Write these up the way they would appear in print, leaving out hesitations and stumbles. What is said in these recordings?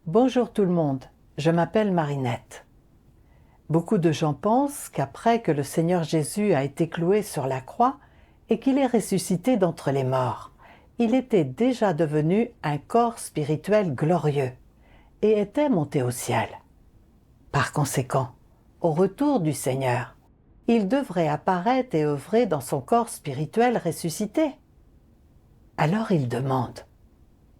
Bonjour tout le monde, je m'appelle Marinette. Beaucoup de gens pensent qu'après que le Seigneur Jésus a été cloué sur la croix et qu'il est ressuscité d'entre les morts, il était déjà devenu un corps spirituel glorieux et était monté au ciel. Par conséquent, au retour du Seigneur, il devrait apparaître et œuvrer dans son corps spirituel ressuscité. Alors il demande: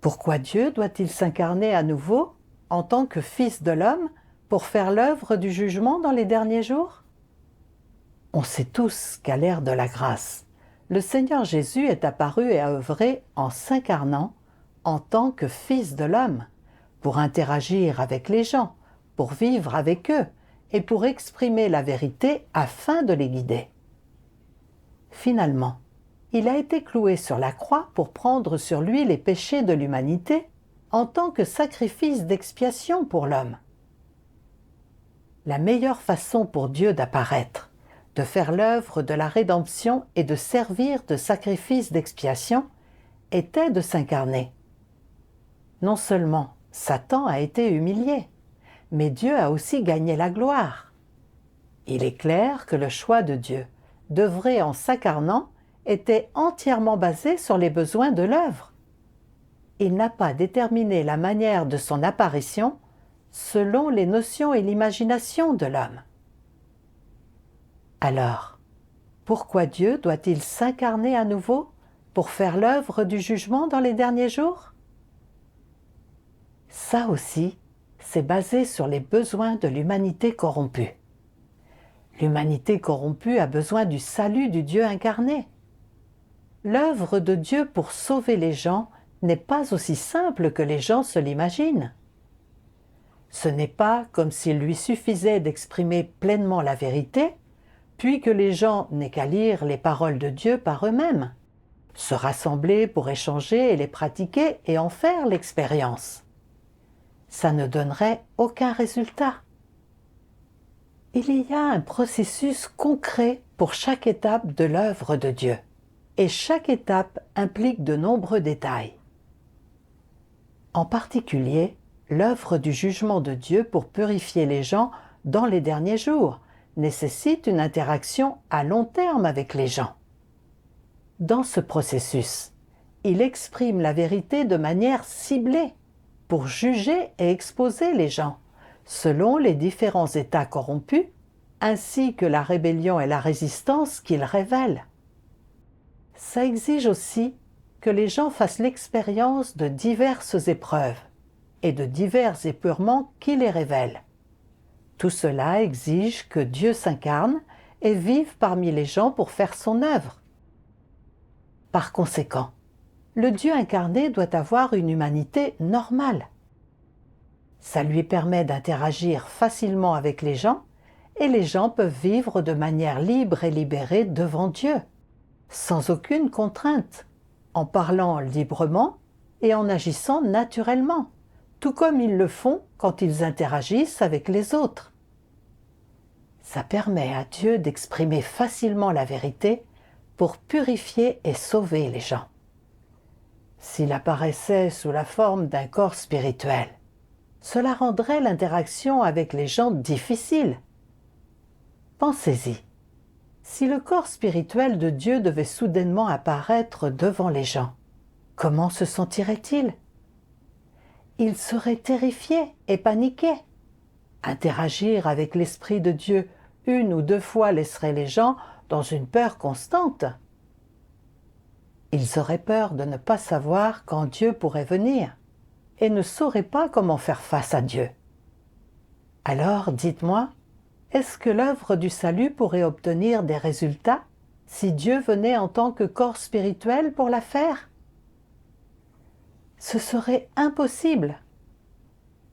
pourquoi Dieu doit-il s'incarner à nouveau en tant que Fils de l'homme pour faire l'œuvre du jugement dans les derniers jours? On sait tous qu'à l'ère de la grâce, le Seigneur Jésus est apparu et a œuvré en s'incarnant en tant que Fils de l'homme, pour interagir avec les gens, pour vivre avec eux et pour exprimer la vérité afin de les guider. Finalement, il a été cloué sur la croix pour prendre sur lui les péchés de l'humanité en tant que sacrifice d'expiation pour l'homme. La meilleure façon pour Dieu d'apparaître, de faire l'œuvre de la rédemption et de servir de sacrifice d'expiation était de s'incarner. Non seulement Satan a été humilié, mais Dieu a aussi gagné la gloire. Il est clair que le choix de Dieu d'œuvrer en s'incarnant était entièrement basé sur les besoins de l'œuvre. Il n'a pas déterminé la manière de son apparition selon les notions et l'imagination de l'homme. Alors, pourquoi Dieu doit-il s'incarner à nouveau pour faire l'œuvre du jugement dans les derniers jours? Ça aussi, c'est basé sur les besoins de l'humanité corrompue. L'humanité corrompue a besoin du salut du Dieu incarné. L'œuvre de Dieu pour sauver les gens n'est pas aussi simple que les gens se l'imaginent. Ce n'est pas comme s'il lui suffisait d'exprimer pleinement la vérité, puis que les gens n'aient qu'à lire les paroles de Dieu par eux-mêmes, se rassembler pour échanger et les pratiquer et en faire l'expérience. Ça ne donnerait aucun résultat. Il y a un processus concret pour chaque étape de l'œuvre de Dieu, et chaque étape implique de nombreux détails. En particulier, l'œuvre du jugement de Dieu pour purifier les gens dans les derniers jours nécessite une interaction à long terme avec les gens. Dans ce processus, il exprime la vérité de manière ciblée pour juger et exposer les gens selon les différents états corrompus ainsi que la rébellion et la résistance qu'il révèle. Ça exige aussi que les gens fassent l'expérience de diverses épreuves et de divers épurements qui les révèlent. Tout cela exige que Dieu s'incarne et vive parmi les gens pour faire son œuvre. Par conséquent, le Dieu incarné doit avoir une humanité normale. Ça lui permet d'interagir facilement avec les gens et les gens peuvent vivre de manière libre et libérée devant Dieu, sans aucune contrainte, en parlant librement et en agissant naturellement, tout comme ils le font quand ils interagissent avec les autres. Ça permet à Dieu d'exprimer facilement la vérité pour purifier et sauver les gens. S'il apparaissait sous la forme d'un corps spirituel, cela rendrait l'interaction avec les gens difficile. Pensez-y. Si le corps spirituel de Dieu devait soudainement apparaître devant les gens, comment se sentirait-il? Ils seraient terrifiés et paniqués. Interagir avec l'Esprit de Dieu une ou deux fois laisserait les gens dans une peur constante. Ils auraient peur de ne pas savoir quand Dieu pourrait venir et ne sauraient pas comment faire face à Dieu. Alors, dites-moi, est-ce que l'œuvre du salut pourrait obtenir des résultats si Dieu venait en tant que corps spirituel pour la faire? Ce serait impossible.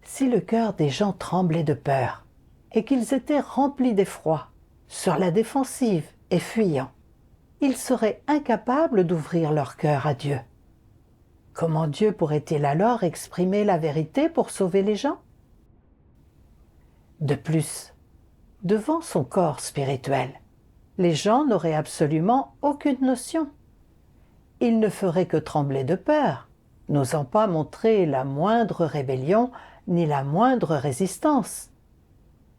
Si le cœur des gens tremblait de peur et qu'ils étaient remplis d'effroi, sur la défensive et fuyants, ils seraient incapables d'ouvrir leur cœur à Dieu. Comment Dieu pourrait-il alors exprimer la vérité pour sauver les gens? De plus, devant son corps spirituel, les gens n'auraient absolument aucune notion. Ils ne feraient que trembler de peur, n'osant pas montrer la moindre rébellion ni la moindre résistance.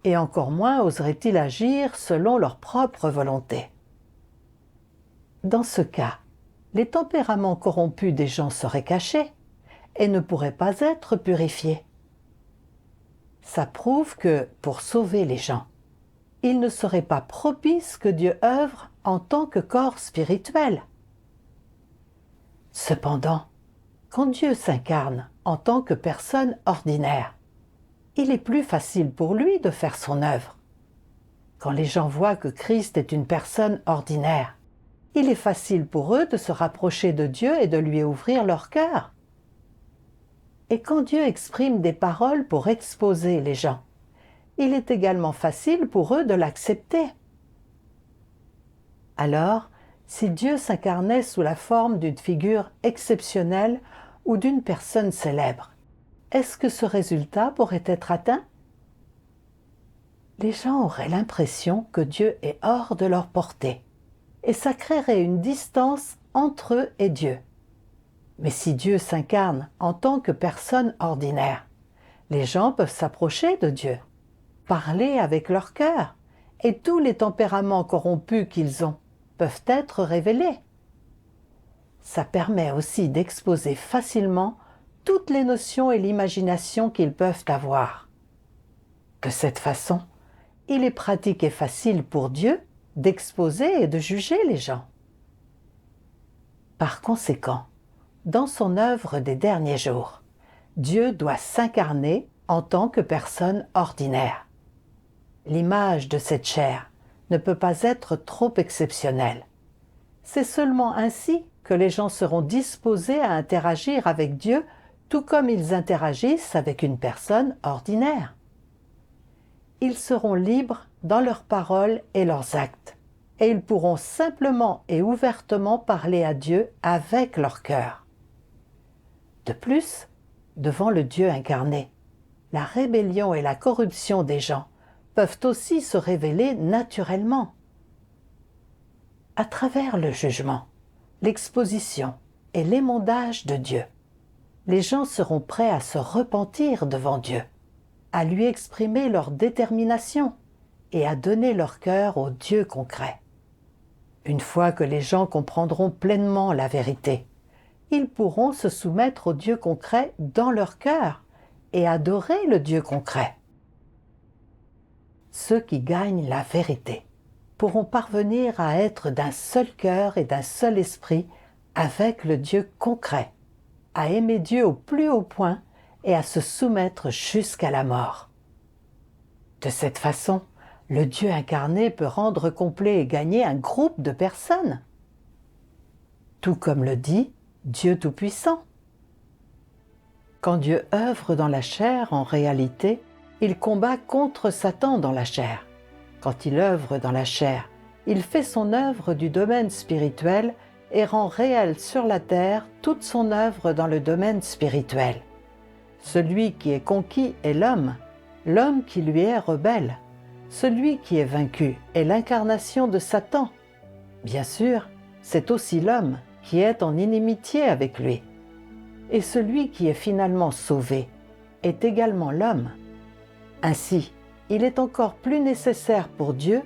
Et encore moins oseraient-ils agir selon leur propre volonté. Dans ce cas, les tempéraments corrompus des gens seraient cachés et ne pourraient pas être purifiés. Ça prouve que, pour sauver les gens, il ne serait pas propice que Dieu œuvre en tant que corps spirituel. Cependant, quand Dieu s'incarne en tant que personne ordinaire, il est plus facile pour lui de faire son œuvre. Quand les gens voient que Christ est une personne ordinaire, il est facile pour eux de se rapprocher de Dieu et de lui ouvrir leur cœur. Et quand Dieu exprime des paroles pour exposer les gens, il est également facile pour eux de l'accepter. Alors, si Dieu s'incarnait sous la forme d'une figure exceptionnelle ou d'une personne célèbre, est-ce que ce résultat pourrait être atteint? Les gens auraient l'impression que Dieu est hors de leur portée, et ça créerait une distance entre eux et Dieu. Mais si Dieu s'incarne en tant que personne ordinaire, les gens peuvent s'approcher de Dieu, parler avec leur cœur, et tous les tempéraments corrompus qu'ils ont peuvent être révélés. Ça permet aussi d'exposer facilement toutes les notions et l'imagination qu'ils peuvent avoir. De cette façon, il est pratique et facile pour Dieu d'exposer et de juger les gens. Par conséquent, dans son œuvre des derniers jours, Dieu doit s'incarner en tant que personne ordinaire. L'image de cette chair ne peut pas être trop exceptionnelle. C'est seulement ainsi que les gens seront disposés à interagir avec Dieu tout comme ils interagissent avec une personne ordinaire. Ils seront libres dans leurs paroles et leurs actes, et ils pourront simplement et ouvertement parler à Dieu avec leur cœur. De plus, devant le Dieu incarné, la rébellion et la corruption des gens peuvent aussi se révéler naturellement. À travers le jugement, l'exposition et l'émondage de Dieu, les gens seront prêts à se repentir devant Dieu, à lui exprimer leur détermination et à donner leur cœur au Dieu concret. Une fois que les gens comprendront pleinement la vérité, ils pourront se soumettre au Dieu concret dans leur cœur et adorer le Dieu concret. Ceux qui gagnent la vérité pourront parvenir à être d'un seul cœur et d'un seul esprit avec le Dieu concret, à aimer Dieu au plus haut point et à se soumettre jusqu'à la mort. De cette façon, le Dieu incarné peut rendre complet et gagner un groupe de personnes. Tout comme le dit Dieu Tout-Puissant. Quand Dieu œuvre dans la chair, en réalité, il combat contre Satan dans la chair. Quand il œuvre dans la chair, il fait son œuvre du domaine spirituel et rend réelle sur la terre toute son œuvre dans le domaine spirituel. Celui qui est conquis est l'homme qui lui est rebelle. Celui qui est vaincu est l'incarnation de Satan. Bien sûr, c'est aussi l'homme qui est en inimitié avec lui. Et celui qui est finalement sauvé est également l'homme. Ainsi, il est encore plus nécessaire pour Dieu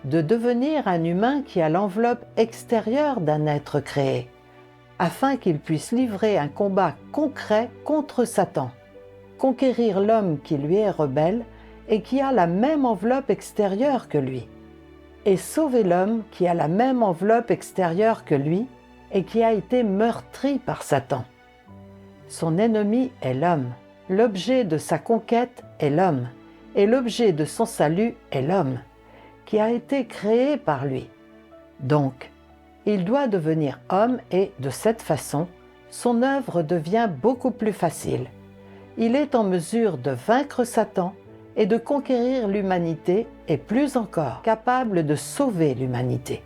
de devenir un humain qui a l'enveloppe extérieure d'un être créé, afin qu'il puisse livrer un combat concret contre Satan, conquérir l'homme qui lui est rebelle et qui a la même enveloppe extérieure que lui, et sauver l'homme qui a la même enveloppe extérieure que lui et qui a été meurtri par Satan. Son ennemi est l'homme, l'objet de sa conquête est l'homme, et l'objet de son salut est l'homme, qui a été créé par lui. Donc, il doit devenir homme et, de cette façon, son œuvre devient beaucoup plus facile. Il est en mesure de vaincre Satan et de conquérir l'humanité et plus encore, capable de sauver l'humanité.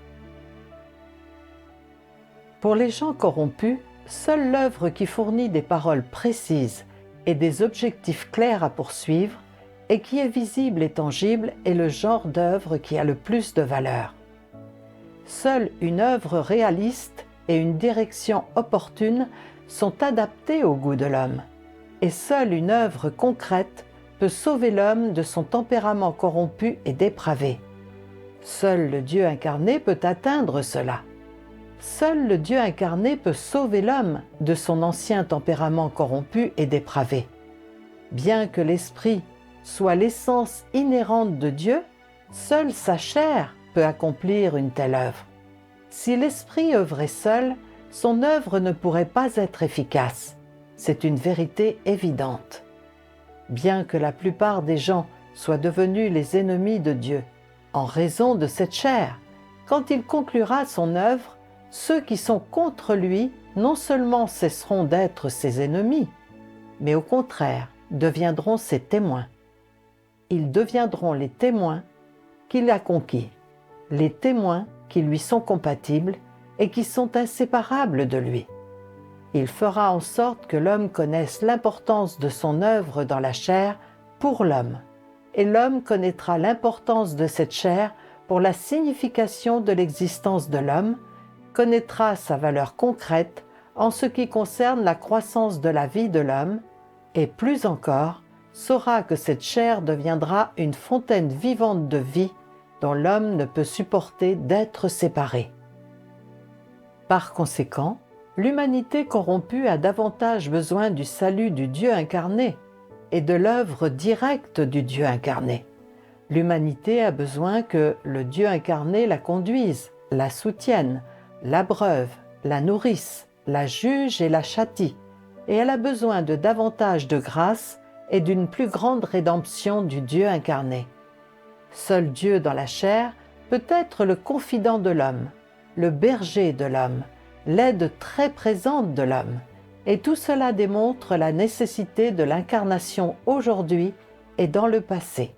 Pour les gens corrompus, seule l'œuvre qui fournit des paroles précises et des objectifs clairs à poursuivre et qui est visible et tangible est le genre d'œuvre qui a le plus de valeur. Seule une œuvre réaliste et une direction opportune sont adaptées au goût de l'homme. Et seule une œuvre concrète peut sauver l'homme de son tempérament corrompu et dépravé. Seul le Dieu incarné peut atteindre cela. Seul le Dieu incarné peut sauver l'homme de son ancien tempérament corrompu et dépravé. Bien que l'esprit soit l'essence inhérente de Dieu, seule sa chair peut accomplir une telle œuvre. Si l'esprit œuvrait seul, son œuvre ne pourrait pas être efficace. C'est une vérité évidente. Bien que la plupart des gens soient devenus les ennemis de Dieu, en raison de cette chair, quand il conclura son œuvre, ceux qui sont contre lui non seulement cesseront d'être ses ennemis, mais au contraire deviendront ses témoins. Ils deviendront les témoins qu'il a conquis, les témoins qui lui sont compatibles et qui sont inséparables de lui. Il fera en sorte que l'homme connaisse l'importance de son œuvre dans la chair pour l'homme, et l'homme connaîtra l'importance de cette chair pour la signification de l'existence de l'homme, connaîtra sa valeur concrète en ce qui concerne la croissance de la vie de l'homme, et plus encore, saura que cette chair deviendra une fontaine vivante de vie dont l'homme ne peut supporter d'être séparé. Par conséquent, l'humanité corrompue a davantage besoin du salut du Dieu incarné et de l'œuvre directe du Dieu incarné. L'humanité a besoin que le Dieu incarné la conduise, la soutienne, l'abreuve, la nourrisse, la juge et la châtie, et elle a besoin de davantage de grâce et d'une plus grande rédemption du Dieu incarné. Seul Dieu dans la chair peut être le confident de l'homme, le berger de l'homme, l'aide très présente de l'homme, et tout cela démontre la nécessité de l'incarnation aujourd'hui et dans le passé.